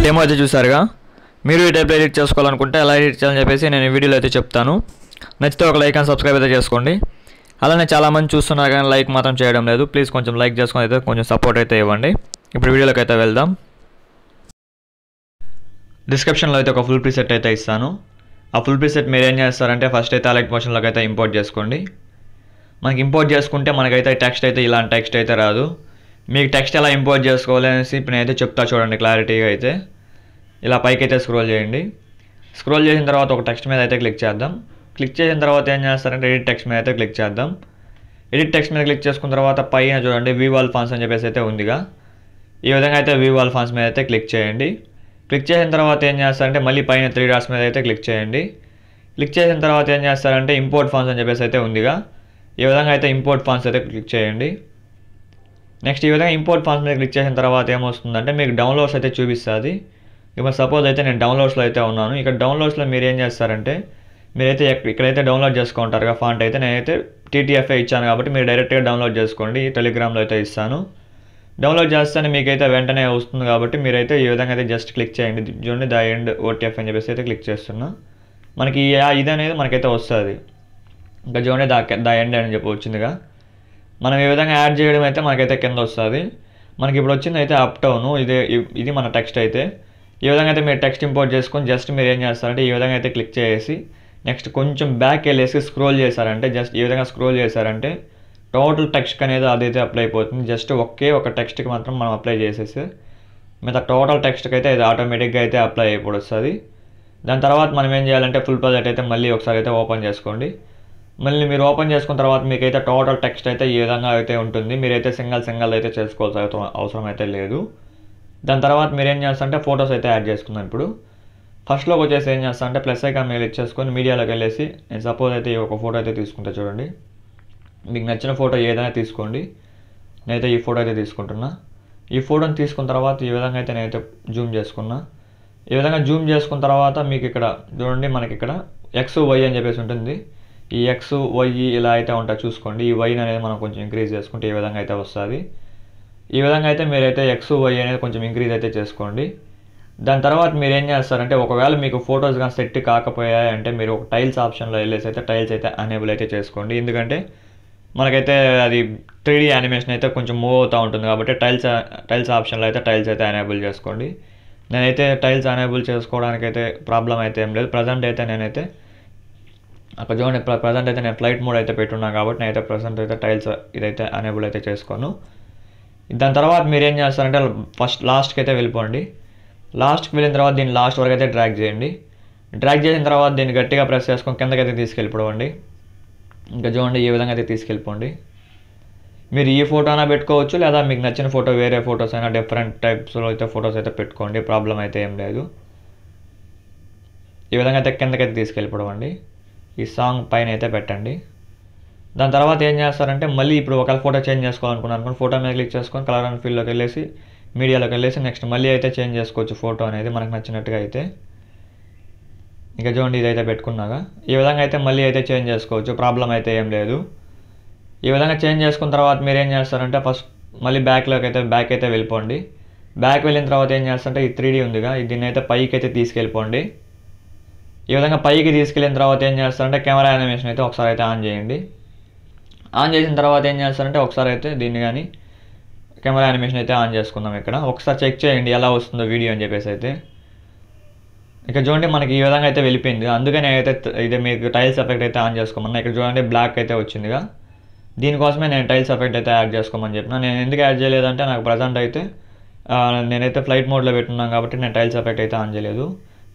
Demo అయితే చూసారుగా. మీరు ఈ టైప్లో ఎడిట్ చేసుకోవాలనుకుంటే ఎలా ఎడిట్ చేయాలని చెప్పేసి నేను ఈ వీడియోలో అయితే చెప్తాను. నచ్చితే ఒక లైక్ అండ్ సబ్స్క్రైబ్ అయితే చేసుకోండి. అలానే చాలామంది చూస్తున్నారు కానీ లైక్ మాత్రం చేయడం లేదు. ప్లీజ్ కొంచెం లైక్ చేసుకొని అయితే కొంచెం సపోర్ట్ అయితే ఇవ్వండి. ఇప్పుడు వీడియోలోకి అయితే వెళ్దాం. డిస్క్రిప్షన్లో అయితే ఒక ఫుల్ ప్రీసెట్ అయితే ఇస్తాను. ఆ ఫుల్ ప్రీసెట్ మీరు ఏం చేస్తారంటే ఫస్ట్ అయితే అలైట్ మోషన్లోకి అయితే ఇంపోర్ట్ చేసుకోండి. మనకి ఇంపోర్ట్ చేసుకుంటే మనకైతే టెక్స్ట్ అయితే ఇలాంటి టెక్స్ట్ అయితే రాదు. మీకు టెక్స్ట్ ఎలా ఇంపోర్ట్ చేసుకోవాలి అనేసి ఇప్పుడు నేనైతే చెప్తా చూడండి క్లారిటీగా అయితే. ఇలా పైకి అయితే స్క్రోల్ చేయండి. స్క్రోల్ చేసిన తర్వాత ఒక టెక్స్ట్ మీద అయితే క్లిక్ చేద్దాం. క్లిక్ చేసిన తర్వాత ఏం చేస్తారంటే ఎడిట్ టెక్స్ట్ మీద అయితే క్లిక్ చేద్దాం. ఎడిట్ టెక్స్ట్ మీద క్లిక్ చేసుకున్న తర్వాత పైన చూడండి వ్యూ ఆల్ ఫాంట్స్ అని చెప్పేసి అయితే ఉందిగా. ఈ విధంగా అయితే వ్యూ ఆల్ ఫాంట్స్ మీద అయితే క్లిక్ చేయండి. క్లిక్ చేసిన తర్వాత ఏం చేస్తారంటే మళ్ళీ పైన 3 డాట్స్ మీద అయితే క్లిక్ చేయండి. క్లిక్ చేసిన తర్వాత ఏం చేస్తారంటే ఇంపోర్ట్ ఫాంట్స్ అని చెప్పేసి అయితే ఉందిగా. ఈ విధంగా అయితే ఇంపోర్ట్ ఫాంట్స్ అయితే క్లిక్ చేయండి. నెక్స్ట్ ఈ విధంగా ఇంపోర్ట్ ఫాంట్స్ మీద క్లిక్ చేసిన తర్వాత ఏమొస్తుందంటే మీకు డౌన్లోడ్స్ అయితే చూపిస్తుంది. ఇప్పుడు సపోజ్ అయితే నేను డౌన్లోడ్స్లో అయితే ఉన్నాను. ఇక్కడ డౌన్లోడ్స్లో మీరు ఏం చేస్తారంటే మీరైతే ఇక్కడైతే డౌన్లోడ్ చేసుకుంటారుగా ఫాంట్ అయితే నేనైతే TTFA ఇచ్చాను కాబట్టి మీరు డైరెక్ట్గా డౌన్లోడ్ చేసుకోండి. టెలిగ్రామ్లో అయితే ఇస్తాను. డౌన్లోడ్ చేస్తేనే మీకైతే వెంటనే వస్తుంది కాబట్టి మీరైతే ఈ విధంగా అయితే జస్ట్ క్లిక్ చేయండి. చూడండి ద ఎండ్ OTF అని చెప్పేసి అయితే క్లిక్ చేస్తున్నా. మనకి ఇది అనేది మనకైతే వస్తుంది. ఇంకా చూడండి ద ఎండ్ అని చెప్పి వచ్చిందిగా. మనం ఈ విధంగా యాడ్ చేయడం అయితే మనకైతే కింద వస్తుంది. మనకి ఇప్పుడు వచ్చింది అయితే అప్ డౌన్. ఇది మన టెక్స్ట్ అయితే. ఈ విధంగా అయితే మీరు టెక్స్ట్ ఇంపోర్ట్ చేసుకొని జస్ట్ మీరు ఏం చేస్తారంటే ఈ విధంగా అయితే క్లిక్ చేసి నెక్స్ట్ కొంచెం బ్యాక్ వెళ్ళేసి స్క్రోల్ చేశారంటే జస్ట్ ఈ విధంగా స్క్రోల్ చేశారంటే టోటల్ టెక్స్ట్ అనేది అదైతే అప్లై అయిపోతుంది. జస్ట్ ఒక టెక్స్ట్కి మాత్రం మనం అప్లై చేసేసి మిగతా టోటల్ టెక్స్ట్కి అయితే ఇది ఆటోమేటిక్గా అయితే అప్లై అయిపోయి వస్తుంది. దాని తర్వాత మనం ఏం చేయాలంటే ఫుల్ ప్రాజెక్ట్ అయితే మళ్ళీ ఒకసారి అయితే ఓపెన్ చేసుకోండి. మళ్ళీ మీరు ఓపెన్ చేసుకున్న తర్వాత మీకైతే టోటల్ టెక్స్ట్ అయితే ఈ విధంగా అయితే ఉంటుంది. మీరైతే సింగల్ అయితే చేసుకోవాల్సిన అవసరం అయితే లేదు. దాని తర్వాత మీరు ఏం చేస్తారంటే ఫొటోస్ అయితే యాడ్ చేసుకుందాం. ఇప్పుడు ఫస్ట్లోకి వచ్చేసి ఏం చేస్తారంటే ప్లస్ ఐకాన్ మీద క్లిక్ చేసుకొని మీడియాలోకి వెళ్ళేసి నేను సపోజ్ అయితే ఒక ఫోటో అయితే తీసుకుంటా చూడండి. మీకు నచ్చిన ఫోటో ఏదైనా తీసుకోండి. నేనైతే ఈ ఫోటో అయితే తీసుకుంటున్నా. ఈ ఫోటోని తీసుకున్న తర్వాత ఈ విధంగా అయితే నేనైతే జూమ్ చేసుకున్నా. ఈ విధంగా జూమ్ చేసుకున్న తర్వాత మీకు ఇక్కడ చూడండి మనకి ఇక్కడ XY అని చెప్పేసి ఉంటుంది. ఈ XY ఇలా అయితే ఉంటాయి చూసుకోండి. ఈ Y అనేది మనం కొంచెం ఇంక్రీజ్ చేసుకుంటే ఈ విధంగా అయితే వస్తుంది. ఈ విధంగా అయితే మీరైతే XY అనేది కొంచెం ఇంక్రీజ్ అయితే చేసుకోండి. దాని తర్వాత మీరు ఏం చేస్తారంటే ఒకవేళ మీకు ఫొటోస్ కానీ సెట్ కాకపోయాయి అంటే మీరు ఒక టైల్స్ ఆప్షన్లో వెళ్ళేసి అయితే టైల్స్ అయితే అనేబుల్ అయితే చేసుకోండి. ఎందుకంటే మనకైతే అది 3D యానిమేషన్ అయితే కొంచెం మూవ్ అవుతూ ఉంటుంది కాబట్టి టైల్స్ ఆప్షన్లో అయితే టైల్స్ అయితే అనేబుల్ చేసుకోండి. నేనైతే టైల్స్ అనేబుల్ చేసుకోవడానికైతే ప్రాబ్లం అయితే ఏం లేదు. ప్రజెంట్ అయితే నేనైతే అక్కడ చూడండి ప్రజెంట్ అయితే నేను ఫ్లైట్ మోడ్ అయితే పెట్టున్నాను కాబట్టి నేనైతే ప్రజెంట్ అయితే టైల్స్ ఇదైతే అనేబుల్ అయితే చేసుకోను. దాని తర్వాత మీరు ఏం చేస్తారంటే ఫస్ట్ లాస్ట్కి అయితే వెళ్ళిపోండి. లాస్ట్కి వెళ్ళిన తర్వాత దీన్ని లాస్ట్ వరకు అయితే డ్రాగ్ చేయండి. డ్రాగ్ చేసిన తర్వాత దీన్ని గట్టిగా ప్రెస్ చేసుకొని కిందకైతే తీసుకెళ్ళిపోండి. ఇంకా చూడండి ఈ విధంగా అయితే తీసుకెళ్ళిపోండి. మీరు ఈ ఫోటో అయినా పెట్టుకోవచ్చు లేదా మీకు నచ్చిన ఫోటో వేరే ఫొటోస్ అయినా డిఫరెంట్ టైప్స్లో అయితే ఫొటోస్ అయితే పెట్టుకోండి. ప్రాబ్లం అయితే ఏం లేదు. ఈ విధంగా అయితే కిందకైతే తీసుకెళ్ళిపోండి. ఈ సాంగ్ పైన అయితే పెట్టండి. దాని తర్వాత ఏం చేస్తారంటే మళ్ళీ ఇప్పుడు ఒకవేళ ఫోటో చేంజ్ చేసుకోవాలనుకున్నాను అనుకోండి ఫోటో మీద క్లిక్ చేసుకొని కలర్ అండ్ ఫీల్డ్లోకి వెళ్ళేసి మీడియాలోకి వెళ్ళేసి నెక్స్ట్ మళ్ళీ అయితే చేంజ్ చేసుకోవచ్చు ఫోటో అనేది మనకు నచ్చినట్టుగా అయితే. ఇంకా చూడండి ఇదైతే పెట్టుకున్నాగా ఈ విధంగా అయితే మళ్ళీ అయితే చేంజ్ చేసుకోవచ్చు. ప్రాబ్లం అయితే ఏం లేదు. ఈ విధంగా చేంజ్ చేసుకున్న తర్వాత మీరు ఏం చేస్తారంటే ఫస్ట్ మళ్ళీ బ్యాక్ అయితే వెళ్ళిపోండి. బ్యాక్ వెళ్ళిన తర్వాత ఏం చేస్తారంటే ఈ 3D ఉందిగా దీన్ని అయితే పైకి అయితే తీసుకెళ్ళిపోండి. ఈ విధంగా పైకి తీసుకెళ్ళిన తర్వాత ఏం చేస్తారంటే కెమెరా యానిమేషన్ అయితే ఒకసారి అయితే ఆన్ చేయండి. ఆన్ చేసిన తర్వాత ఏం చేస్తారంటే ఒకసారి అయితే దీన్ని కానీ కెమెరా యానిమేషన్ అయితే ఆన్ చేసుకుందాం. ఇక్కడ ఒకసారి చెక్ చేయండి ఎలా వస్తుందో వీడియో అని చెప్పేసి అయితే. ఇక్కడ చూడండి మనకి ఈ విధంగా అయితే వెళ్ళిపోయింది. అందుకని అయితే ఇది మీకు టైల్స్ ఎఫెక్ట్ అయితే ఆన్ చేసుకోమన్నా. ఇక్కడ చూడండి బ్లాక్ అయితే వచ్చిందిగా. దీనికోసమే నేను టైల్స్ ఎఫెక్ట్ అయితే యాడ్ చేసుకోమని చెప్పిన. నేను ఎందుకు యాడ్ చేయలేదంటే నాకు ప్రజెంట్ అయితే నేనైతే ఫ్లైట్ మోడ్లో పెట్టున్నాను కాబట్టి నేను టైల్స్ ఎఫెక్ట్ అయితే ఆన్ చేయలేదు.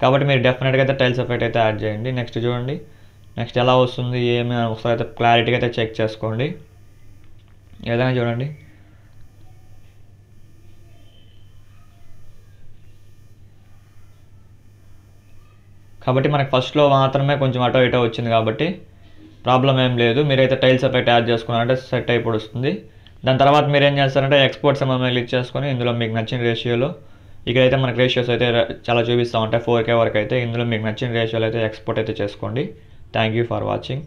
కాబట్టి మీరు డెఫినెట్గా అయితే టైల్స్ ఎఫెక్ట్ అయితే యాడ్ చేయండి. నెక్స్ట్ చూడండి నెక్స్ట్ ఎలా వస్తుంది ఏమి ఒకసారి అయితే క్లారిటీగా అయితే చెక్ చేసుకోండి. ఈ విధంగా చూడండి. కాబట్టి మనకి ఫస్ట్లో మాత్రమే కొంచెం అటో ఇటో వచ్చింది కాబట్టి ప్రాబ్లం ఏం లేదు. మీరైతే టైల్స్ ఎఫెక్ట్ యాడ్ చేసుకున్నారంటే సెట్ అయిపోయి వస్తుంది. దాని తర్వాత మీరు ఏం చేస్తారంటే ఎక్స్పోర్ట్ సింబల్ మీద క్లిక్ చేసుకొని ఇందులో మీకు నచ్చిన రేషియోలో ఇక్కడైతే మనకి రేషియోస్ అయితే చాలా చూపిస్తూ ఉంటాయి 4K వరకు అయితే. ఇందులో మీకు నచ్చిన రేషియోలో అయితే ఎక్స్పోర్ట్ అయితే చేసుకోండి. Thank you for watching.